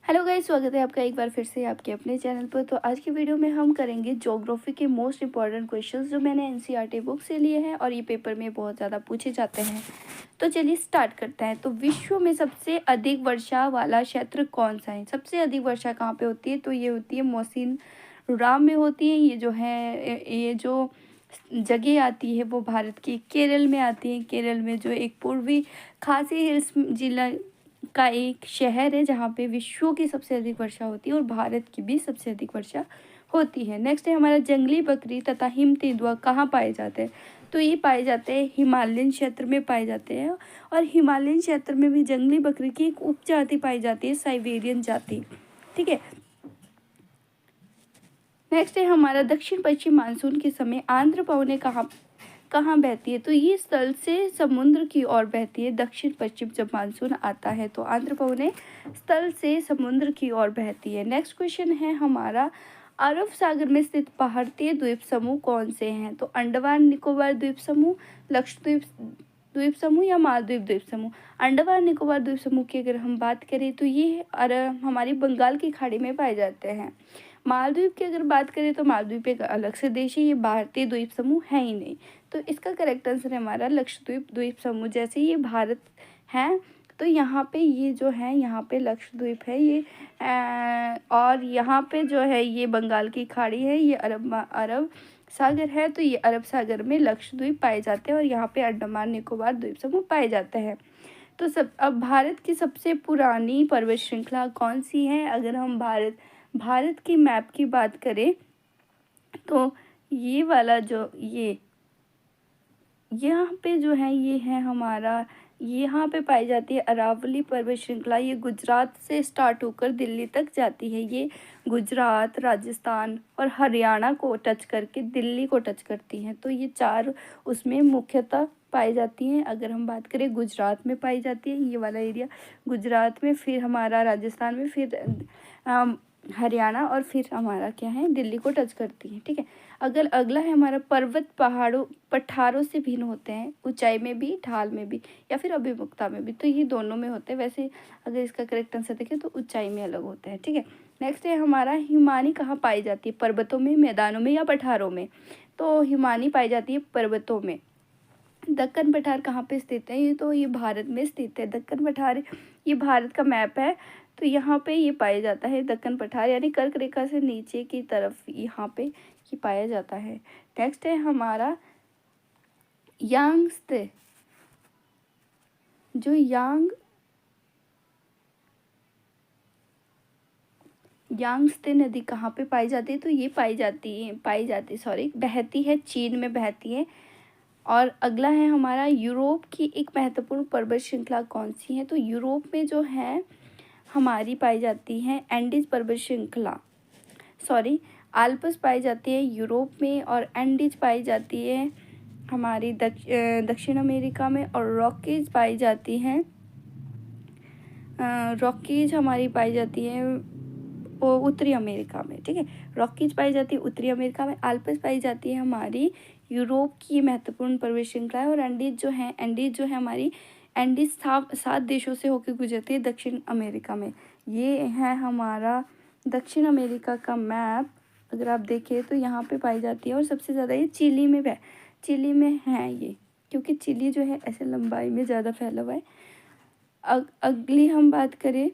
Hello guys, स्वागत है आपका एक बार फिर से आपके अपने चैनल पर। तो आज की वीडियो में हम करेंगे ज्योग्राफी के मोस्ट इंपॉर्टेंट क्वेश्चंस जो मैंने एनसीईआरटी बुक से लिए हैं और ये पेपर में बहुत ज़्यादा पूछे जाते हैं। तो चलिए स्टार्ट करते हैं। तो विश्व में सबसे अधिक वर्षा वाला क्षेत्र कौन सा है? सबसे अधिक वर्षा कहाँ पे होती है? तो ये होती है मौसिन राम में होती है। ये जो जगह आती है वो भारत की केरल में आती है। केरल में जो एक पूर्वी खासी हिल्स जिला का एक शहर है जहाँ पे विश्व की सबसे अधिक वर्षा होती है और भारत की भी सबसे अधिक वर्षा होती है। नेक्स्ट है हमारा जंगली बकरी तथा हिम तेंदुआ कहाँ पाए जाते हैं? तो ये पाए जाते हैं हिमालयन क्षेत्र में पाए जाते हैं। और हिमालयन क्षेत्र में भी जंगली बकरी की एक उपजाति पाई जाती है, साइबेरियन जाति। ठीक है। नेक्स्ट है हमारा दक्षिण पश्चिम मानसून के समय आंध्र पवने कहाँ कहाँ बहती है? तो ये स्थल से समुद्र की ओर बहती है। दक्षिण पश्चिम जब मानसून आता है तो आंध्र पवने स्थल से समुद्र की ओर बहती है। नेक्स्ट क्वेश्चन है हमारा अरब सागर में स्थित भारतीय द्वीप समूह कौन से हैं? तो अंडमान निकोबार द्वीप समूह, लक्षद्वीप द्वीप समूह या मालदीव द्वीप समूह। अंडमान निकोबार द्वीप समूह की अगर हम बात करें तो ये हमारी बंगाल की खाड़ी में पाए जाते हैं। मालदीव की अगर बात करें तो मालदीव एक अलग से देश है, ये भारतीय द्वीप समूह है ही नहीं। तो इसका करेक्ट आंसर है हमारा लक्षद्वीप द्वीप समूह। जैसे ये भारत है तो यहाँ पे ये जो है यहाँ पे लक्षद्वीप है ये और यहाँ पे जो है ये बंगाल की खाड़ी है, ये अरब सागर है। तो ये अरब सागर में लक्षद्वीप पाए जाते हैं और यहाँ पे अंडमान निकोबार द्वीप समूह पाए जाते हैं। तो अब भारत की सबसे पुरानी पर्वत श्रृंखला कौन सी है? अगर हम भारत की मैप की बात करें तो ये वाला जो ये यहाँ पे जो है ये है हमारा, यहाँ पे पाई जाती है अरावली पर्वत श्रृंखला। ये गुजरात से स्टार्ट होकर दिल्ली तक जाती है। ये गुजरात, राजस्थान और हरियाणा को टच करके दिल्ली को टच करती हैं। तो ये चार उसमें मुख्यतः पाई जाती हैं। अगर हम बात करें गुजरात में पाई जाती है ये वाला एरिया, गुजरात में, फिर हमारा राजस्थान में, फिर हरियाणा और फिर हमारा क्या है दिल्ली को टच करती है। ठीक है। अगर अगला है हमारा पर्वत पठारों से भिन्न होते हैं, ऊंचाई में भी, ढाल में भी या फिर अभिमुखता में भी। तो ये दोनों में होते हैं। वैसे अगर इसका करेक्ट आंसर देखें तो ऊंचाई में अलग होते हैं। ठीक है। नेक्स्ट है हमारा हिमानी कहाँ पाई जाती है? पर्वतों में, मैदानों में या पठारों में? तो हिमानी पाई जाती है पर्वतों में। दक्कन पठार कहाँ पे स्थित है? ये भारत में स्थित है। दक्कन पठार ये भारत का मैप है। तो यहाँ पे ये पाया जाता है दक्कन पठार, यानी कर्क रेखा से नीचे की तरफ यहाँ पे ये पाया जाता है। नेक्स्ट है हमारा यांगत्से। जो यांगत्से नदी कहाँ पे पाई जाती है? तो ये बहती है, चीन में बहती है। और अगला है हमारा यूरोप की एक महत्वपूर्ण पर्वत श्रृंखला कौन सी है? तो यूरोप में जो है हमारी पाई जाती है एंडीज पर्वत श्रृंखला, आल्प्स पाई जाती है यूरोप में, और एंडीज पाई जाती है हमारी दक्षिण अमेरिका में, और रॉकीज पाई जाती हैं रॉकीज हमारी पाई जाती है उत्तरी अमेरिका में। ठीक है। रॉकीज पाई जाती है उत्तरी अमेरिका में, आल्प्स पाई जाती है हमारी यूरोप की महत्वपूर्ण पर्वत श्रृंखला है, और एंडीज जो है हमारी एंडीज 7 देशों से होकर गुजरती है दक्षिण अमेरिका में। ये है हमारा दक्षिण अमेरिका का मैप। अगर आप देखें तो यहाँ पे पाई जाती है और सबसे ज़्यादा ये चिली में है ये, क्योंकि चिली जो है ऐसे लंबाई में ज़्यादा फैला हुआ है। अगली हम बात करें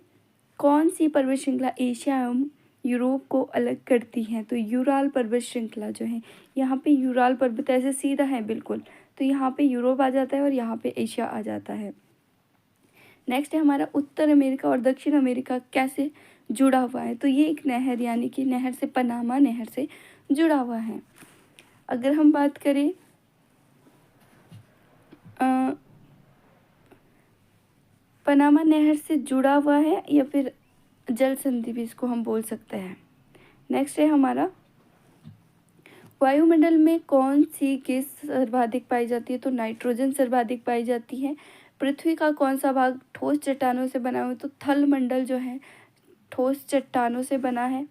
कौन सी पर्वत श्रृंखला एशिया एवं यूरोप को अलग करती है? तो यूराल पर्वत श्रृंखला जो है, यहाँ पे यूराल पर्वत ऐसे सीधा है बिल्कुल, तो यहाँ पे यूरोप आ जाता है और यहाँ पे एशिया आ जाता है। नेक्स्ट है हमारा उत्तर अमेरिका और दक्षिण अमेरिका कैसे जुड़ा हुआ है? तो ये एक नहर, यानी कि नहर से, पनामा नहर से जुड़ा हुआ है। अगर हम बात करें पनामा नहर से जुड़ा हुआ है या फिर जल संधि भी इसको हम बोल सकते हैं। नेक्स्ट है हमारा वायुमंडल में कौन सी गैस सर्वाधिक पाई जाती है? तो नाइट्रोजन सर्वाधिक पाई जाती है। पृथ्वी का कौन सा भाग ठोस चट्टानों से बना हुआ है? तो थल मंडल जो है ठोस चट्टानों से बना है।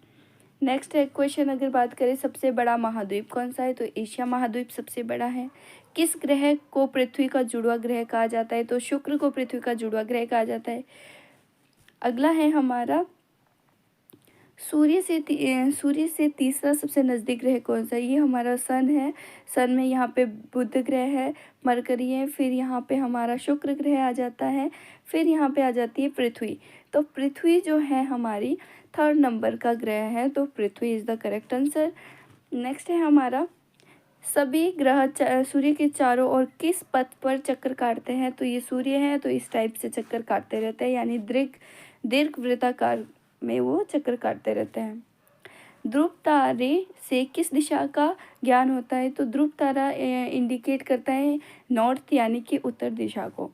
नेक्स्ट है क्वेश्चन, अगर बात करें सबसे बड़ा महाद्वीप कौन सा है? तो एशिया महाद्वीप सबसे बड़ा है। किस ग्रह को पृथ्वी का जुड़वा ग्रह कहा जाता है? तो शुक्र को पृथ्वी का जुड़वा ग्रह कहा जाता है। अगला है हमारा सूर्य से तीसरा सबसे नज़दीक ग्रह कौन सा है? ये हमारा सन है। सन में यहाँ पे बुध ग्रह है, मरकरी है, फिर यहाँ पे हमारा शुक्र ग्रह आ जाता है, फिर यहाँ पे आ जाती है पृथ्वी। तो पृथ्वी जो है हमारी थर्ड नंबर का ग्रह है, तो Prithvi is the correct answer. Next है हमारा, सभी ग्रह सूर्य के चारों ओर किस पथ पर चक्कर काटते हैं? तो ये सूर्य है तो इस टाइप से चक्कर काटते रहते हैं, यानी दीर्घवृत्ताकार में वो चक्कर काटते रहते हैं। ध्रुव तारे से किस दिशा का ज्ञान होता है? तो ध्रुव तारा इंडिकेट करता है नॉर्थ यानी कि उत्तर दिशा को।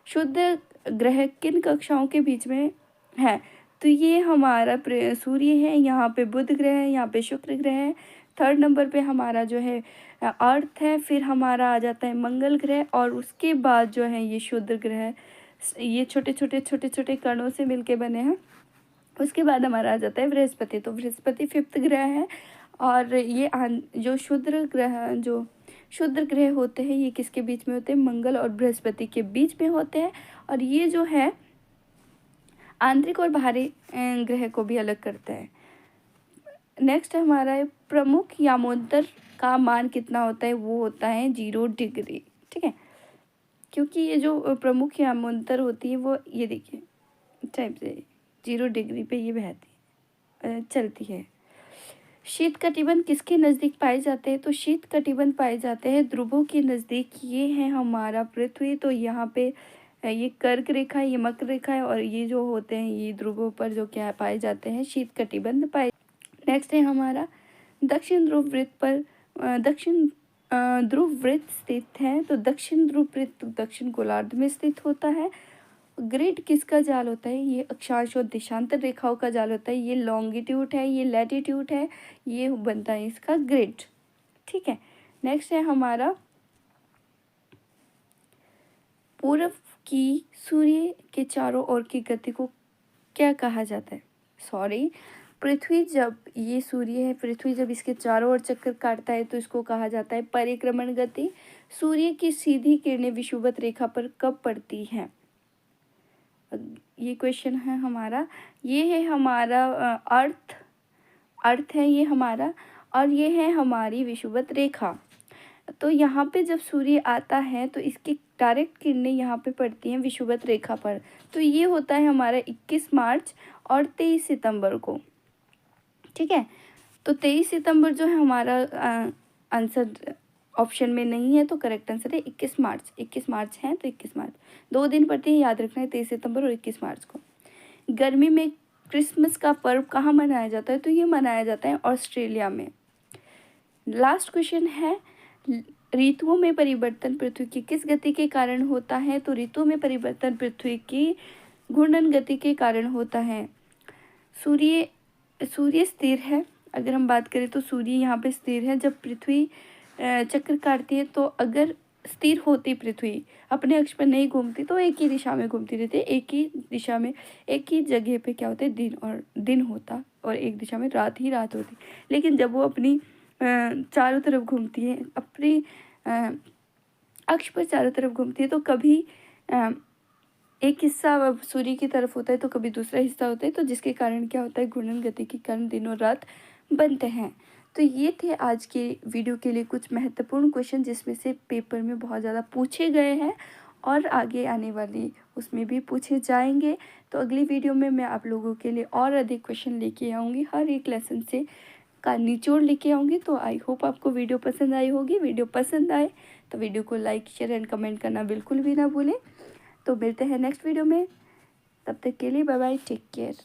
शुद्ध ग्रह किन कक्षाओं के बीच में है? तो ये हमारा सूर्य है, यहाँ पे बुध ग्रह है, यहाँ पे शुक्र ग्रह है, थर्ड नंबर पे हमारा जो है अर्थ है, फिर हमारा आ जाता है मंगल ग्रह, और उसके बाद जो है ये शुद्ध ग्रह, ये छोटे छोटे कणों से मिलके बने हैं। उसके बाद हमारा आ जाता है बृहस्पति। तो बृहस्पति फिफ्थ ग्रह है, और ये जो शुद्ध ग्रह होते हैं ये किसके बीच में होते हैं? मंगल और बृहस्पति के बीच में होते हैं। और ये जो है आंतरिक और बाहरी ग्रह को भी अलग करते हैं। नेक्स्ट हमारा है, प्रमुख यामोत्तर का मान कितना होता है? वो होता है 0 डिग्री। ठीक है, क्योंकि ये जो प्रमुख यामोत्तर होती है वो ये देखिए टाइप से 0 डिग्री पे ये बहती चलती है। शीत कटिबंध किसके नज़दीक पाए जाते हैं? तो शीत कटिबंध पाए जाते हैं ध्रुवों के नज़दीक। ये है हमारा पृथ्वी, तो यहाँ पे ये कर्क रेखा है, ये मकर रेखा है, और ये जो होते हैं ये ध्रुवों पर जो क्या पाए जाते हैं? शीत कटिबंध पाए। नेक्स्ट है हमारा, दक्षिण ध्रुव वृत्त स्थित है, तो दक्षिण ध्रुव वृत्त दक्षिण गोलार्ध में स्थित होता है। ग्रिड किसका जाल होता है? ये अक्षांश और देशांतर रेखाओं का जाल होता है। ये लॉन्गिट्यूड है, ये लैटिट्यूड है, ये बनता है इसका ग्रिड। ठीक है, नेक्स्ट है हमारा, पूर्व की सूर्य के चारों ओर की गति को क्या कहा जाता है? सॉरी, पृथ्वी जब ये सूर्य है, पृथ्वी जब इसके चारों ओर चक्कर काटता है तो इसको कहा जाता है परिक्रमण गति। सूर्य की सीधी किरणें विषुवत रेखा पर कब पड़ती हैं? ये क्वेश्चन है हमारा। ये है हमारा अर्थ है ये हमारा, और ये है हमारी विषुवत रेखा। तो यहाँ पे जब सूर्य आता है तो इसकी डायरेक्ट किरणें यहाँ पे पड़ती हैं विषुवत रेखा पर। तो ये होता है हमारा 21 मार्च और 23 सितंबर को। ठीक है, तो 23 सितंबर जो है हमारा आंसर ऑप्शन में नहीं है, तो करेक्ट आंसर है 21 मार्च। 21 मार्च है तो 21 मार्च 2 दिन पड़ते हैं, याद रखना है, 23 सितंबर और 21 मार्च को। गर्मी में क्रिसमस का पर्व कहाँ मनाया जाता है? तो ये मनाया जाता है ऑस्ट्रेलिया में। लास्ट क्वेश्चन है, ऋतुओं में परिवर्तन पृथ्वी की किस गति के कारण होता है? तो ऋतुओं में परिवर्तन पृथ्वी की घूर्णन गति के कारण होता है। सूर्य स्थिर है, अगर हम बात करें तो सूर्य यहाँ पे स्थिर है। जब पृथ्वी चक्कर काटती है तो अगर स्थिर होती पृथ्वी, अपने अक्ष पर नहीं घूमती, तो एक ही दिशा में घूमती रहती है। एक ही दिशा में, एक ही जगह पे क्या होता है? दिन होता, और एक दिशा में रात ही रात होती। लेकिन जब वो अपनी चारों तरफ घूमती है, अपनी अक्ष पर चारों तरफ घूमती है, तो कभी एक हिस्सा सूर्य की तरफ होता है तो कभी दूसरा हिस्सा होता है, तो जिसके कारण क्या होता है? घूर्णन गति के कारण दिन और रात बनते हैं। तो ये थे आज के वीडियो के लिए कुछ महत्वपूर्ण क्वेश्चन, जिसमें से पेपर में बहुत ज़्यादा पूछे गए हैं और आगे आने वाली उसमें भी पूछे जाएंगे। तो अगली वीडियो में मैं आप लोगों के लिए और अधिक क्वेश्चन लेके आऊँगी, हर एक लेसन से का निचोड़ लेके आऊँगी। तो आई होप आपको वीडियो पसंद आई होगी। वीडियो पसंद आए तो वीडियो को लाइक, शेयर एंड कमेंट करना बिल्कुल भी ना भूलें। तो मिलते हैं नेक्स्ट वीडियो में, तब तक के लिए बाय बाय, टेक केयर।